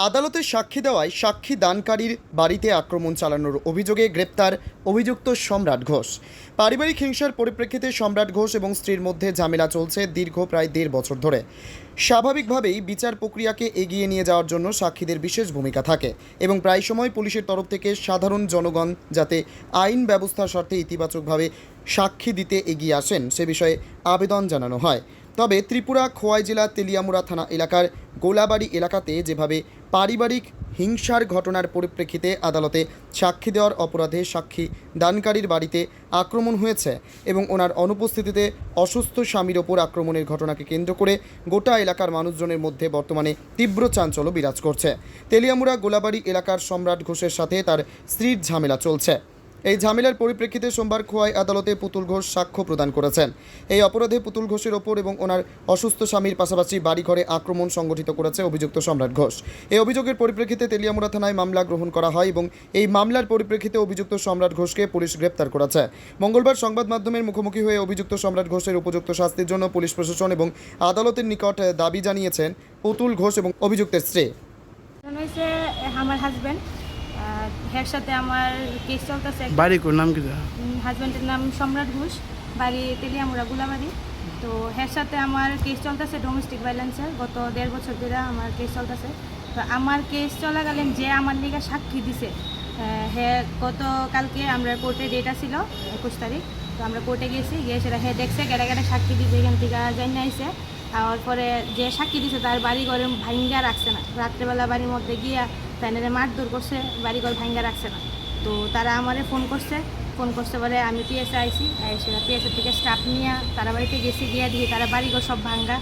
আদালতে সাক্ষী দেওয়ায় সাক্ষী দানকারীর বাড়িতে আক্রমণ চালানোর অভিযোগে গ্রেপ্তার অভিযুক্ত সম্রাট ঘোষ। পারিবারিক হিংসার পরিপ্রেক্ষিতে সম্রাট ঘোষ এবং স্ত্রীর মধ্যে ঝামেলা চলছে দীর্ঘ প্রায় 1.5 বছর ধরে। স্বাভাবিকভাবেই বিচার প্রক্রিয়াকে এগিয়ে নিয়ে যাওয়ার জন্য সাক্ষীদের বিশেষ ভূমিকা থাকে এবং প্রায় সময় পুলিশের তরফ থেকে সাধারণ জনগণ যাতে আইন ব্যবস্থার স্বার্থে ইতিবাচকভাবে সাক্ষী দিতে এগিয়ে আসেন সে বিষয়ে আবেদন জানানো হয়। তবে ত্রিপুরা খোয়াই জেলা তেলিয়ামুড়া থানা এলাকার গোলাবাড়ি এলাকাতে যেভাবে পারিবারিক হিংসার ঘটনার পরিপ্রেক্ষিতে আদালতে সাক্ষী দেওয়ার অপরাধে সাক্ষী দানকারীর বাড়িতে আক্রমণ হয়েছে এবং ওনার অনুপস্থিতিতে অসুস্থ স্বামীর ওপর আক্রমণের ঘটনাকে কেন্দ্র করে গোটা এলাকার মানুষজনের মধ্যে বর্তমানে তীব্র চাঞ্চল্য বিরাজ করছে। তেলিয়ামুড়া গোলাবাড়ি এলাকার সম্রাট ঘোষের সাথে তার স্ত্রীর ঝামেলা চলছে। এই ঝামেলার পরিপ্রেক্ষিতে সোমবার খোয়াই আদালতে পুতুল ঘোষ সাক্ষ্য প্রদান করেছেন। এই অপরাধে পুতুল ঘোষের ওপর এবং ওনার অসুস্থ স্বামীর পাশাপাশি বাড়িঘরে আক্রমণ সংগঠিত করেছে অভিযুক্ত সম্রাট ঘোষ। এই অভিযোগের পরিপ্রেক্ষিতে তেলিয়ামুড়া থানায় মামলা গ্রহণ করা হয় এবং এই মামলার পরিপ্রেক্ষিতে অভিযুক্ত সম্রাট ঘোষকে পুলিশ গ্রেপ্তার করেছে। মঙ্গলবার সংবাদ মাধ্যমের মুখোমুখি হয়ে অভিযুক্ত সম্রাট ঘোষের উপযুক্ত শাস্তির জন্য পুলিশ প্রশাসন এবং আদালতের নিকট দাবি জানিয়েছেন পুতুল ঘোষ এবং অভিযুক্তের স্ত্রী। আমার হাজব্যান্ড এর সাথে আমার কেস চলতেছে। বাড়ি কোন নাম কি? হাজব্যান্ডের নাম সম্রাট ঘোষ, বাড়ি তেলিয়ামুড়া গোলাবাড়ি। তো এর সাথে আমার কেস চলতেছে ডোমেস্টিক ভায়োলেন্সের। গত 1.5 বছর ধরে আমার কেস চলতেছে। তো আমার কেস চলাকালীন যে আমার লিগে সাক্ষী দিছে, গতকালকে আমরা কোর্টে ডেট ছিল 21 তারিখ। তো আমরা কোর্টে গিয়ে সেটা দেখছে কেটে সাক্ষী দিছে, এখান থেকে জানিয়ে আইসে। আর পরে যে সাক্ষী দিছে তার বাড়ি ঘরে ভাঙ্গা রাখছে না, রাত্রেবেলা বাড়ির মধ্যে গিয়া তাইনারে মারধর করছে, বাড়িঘর ভাঙ্গা রাখছে না। তো তারা আমারে ফোন করছে পরে আমি পিএসে আইসি, সেটা পিএসের থেকে স্টাফ নিয়ে তারা বাড়িতে গেছি, গিয়া দিয়ে তারা বাড়িঘর সব ভাঙ্গা,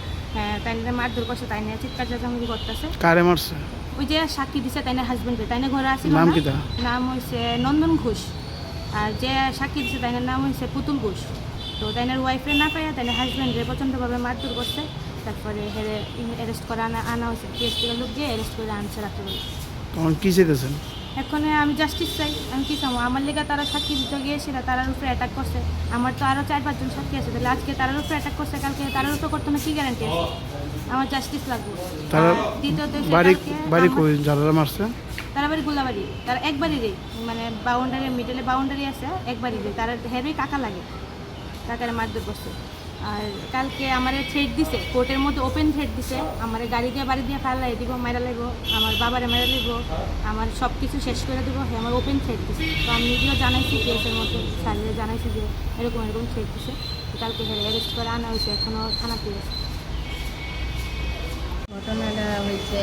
তাইনারে মারধর করছে, তাইনা চিৎকার চেঁচামেচি করতেছে। কারে মারছে? ওই যে সাক্ষী দিছে তাইনা হাজবেন্ডে, তাইনা ঘরে আসি। নাম কি? নাম হয়েছে নন্দন ঘোষ। আর যে সাক্ষী দিছে তাইনার নাম হয়েছে পুতুল ঘোষ। তো তাইনার ওয়াইফে না পাইয়া তাইনা হাজবেন্ডে প্রচণ্ডভাবে মারধর করছে। তারপরে অ্যারেস্ট করে আনা হয়েছে, পিএস থেকে লোক দিয়ে অ্যারেস্ট করে আনছে রাত্রেবেলা। তখন কি চাইতেছেন? এখন আমি জাস্টিস চাই। আমি কি চাবো? আমার লেগে তারা সাক্ষী দিতে গিয়েছিল, তারার উপরে অ্যাটাক করছে। আমার তো আরও 4-5 জন সাক্ষী আছে, তাহলে আজকে তারার উপরে অ্যাটাক করছে, কালকে তারার উপরে করতে না, কি গ্যারান্টি আছে? আমার জাস্টিস লাগবে। দ্বিতীয়ত বাড়ি কই যারা মারছে? তারা বাড়ি গোলাবাড়ি। তারা একবারই মানে বাউন্ডারি, মিডলে বাউন্ডারি আছে, একবারই তারা হেরই কাকা লাগে, কাকারে মারধর করছে। আর কালকে আমার থ্রেট দিছে, কোর্টের মধ্যে ওপেন থ্রেট দিছে, আমার গাড়ি দিয়ে বাড়ি দিয়ে ফালাই দিব, মারা লাগব, আমার বাবারে মারা লাগব, আমার সব কিছু শেষ করে দেবো, আমার ওপেন থ্রেট দিছে। তো আমি নিজেও জানাইছি কেসের মধ্যে, স্যারের জানাইছি যে এরকম থ্রেট দিছে। কালকে অ্যারেস্ট করে আনা হয়েছে, এখনও থানাতে আছে। ঘটনাটা হয়েছে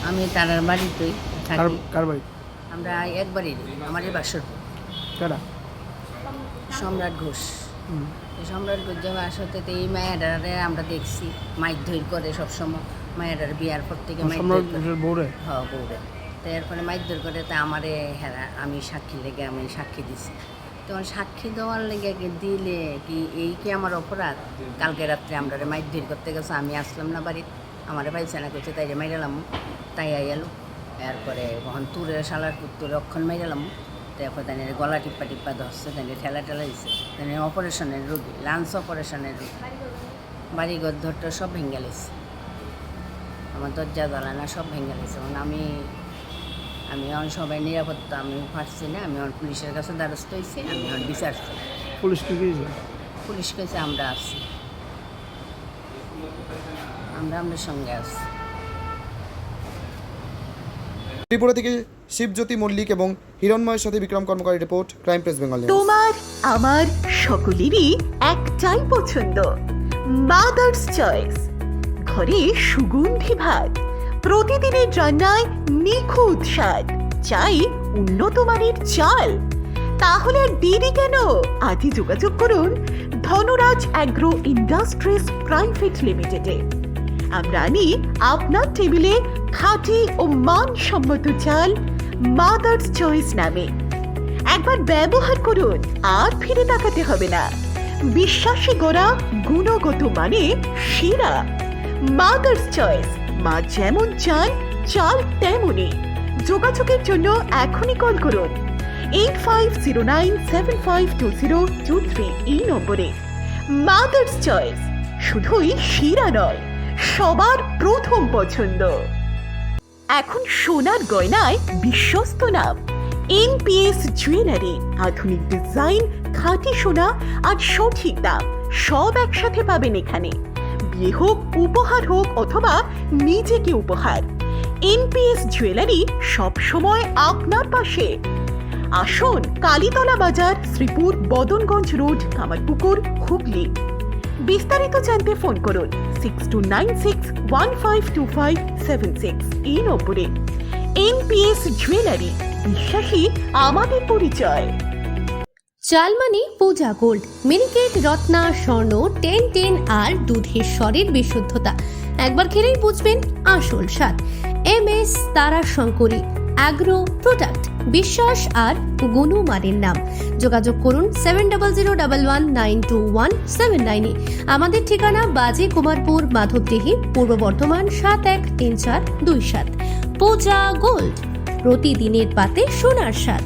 আমি তারার বাড়িতেই থাকি। কার বাড়ি? আমরা একবারই আমারই বাসর। কারা? সম্রাট ঘোষ। সম্রাট ঘোষ যে বাসাতে এই মায়াডারে আমরা দেখছি মাইর করে সবসময়। মায়াডার বিয়ার পর থেকে বউরে? হ্যাঁ, বউরে। তো এরপরে মাইর করে তা আমারে আমি সাক্ষী লেগে আমি সাক্ষী দিছি। তখন সাক্ষী দেওয়ার লেগে দিলে কি আমার অপরাধ? কালকে রাত্রে আমরা মাইর করতে গেছে, আমি আসলাম না বাড়িতে, আমার পাইছে না করছে, তাই মাইরালাম, তাই আইয়ালো। এরপরে কখন তুরের শালার তুরে অক্ষণ মাইরালাম। তারপর তাই গলা টিপ্পা ধরছে, তাই ঠেলা দিচ্ছে। তাই অপারেশনের রোগী, লাঞ্চ অপারেশনের রোগী, বাড়িঘর ধরতে সব ভেঙে গেছে, আমার দরজা জ্বালানা সব ভেঙে গেছে। আমি এখন সবাই নিরাপত্তা আমি পারছি না, আমি এখন পুলিশের কাছে দ্বারস্থ হয়েছি, আমি এখন বিচার চাই। পুলিশ কাছে আমরা আছি, আমরা সঙ্গে আছি। ত্রিপুরা থেকে শিবজ্যোতি মল্লিক এবং হিরণময়ের সাথে বিক্রম কর্মকারী রিপোর্ট, ক্রাইম প্রেস বেঙ্গল। তোমার আমার সকলেরই একটাই পছন্দ, মাদার্স চয়েস। ঘরে সুগন্ধি ভাত, প্রতিদিনের রান্নায় নিখুঁত স্বাদ, চাই উন্নত মানের চাল। তাহলে আর দেরি কেন? আজই যোগাযোগ করুন ধনরাজ অ্যাগ্রো ইন্ডাস্ট্রিজ প্রাইভেট লিমিটেডে। আমরা আনি আপনার টেবিলে খাঁটি ও মানসম্মত চাল মাদার্স চয়েস নামে। একবার ব্যবহার করুন, আর ফিরে তাকাতে হবে না। বিশ্বাসী গোড়া, গুণগত মানে সেরা। মাদার্স চয়েস, মা যেমন চান চাল তেমনই। যোগাযোগের জন্য এখনই কল করুন 8509752023 এই নম্বরে। মাদার্স চয়েস শুধুই সেরা নয়, সবার প্রথম পছন্দ। এখন সোনার গয়নায় বিশ্বস্ত নাম এনপিএস জুয়েলারি। আধুনিক ডিজাইন, খাঁটি সোনা আর সঠিক দাম সব একসাথে পাবেন এখানে। বিয়ে হোক, উপহার হোক অথবা নিজেকে উপহার, এনপিএস জুয়েলারি সব সময় আপনার পাশে। আসুন, কালীতলা বাজার, শ্রীপুর, বদনগঞ্জ রোড, কামারপুকুর, হুগলি। বিস্তারিত জানতে ফোন করুন 6296152576 এই নম্বরে। এনপিএস জুয়েলারি, বিশ্বাসী আমাদের পরিচয়। চালমানি পূজা গোল্ড, মিনিকেট, রত্না, স্বর্ণ 1010 আর দুধের স্বরের বিশুদ্ধতা একবার খেলেই বুঝবেন আসল স্বাদ। MS তারা শঙ্করী অ্যাগ্রো প্রোডাক্ট, বিশ্বাস আর গুণমানের নাম। যোগাযোগ করুন 7011192179 আমাদের ঠিকানা বাজে কুমারপুর, মাধবদেহি, পূর্ব বর্ধমান 713427। পূজা গোল্ড, প্রতিদিনের পাতে সোনার স্বাদ।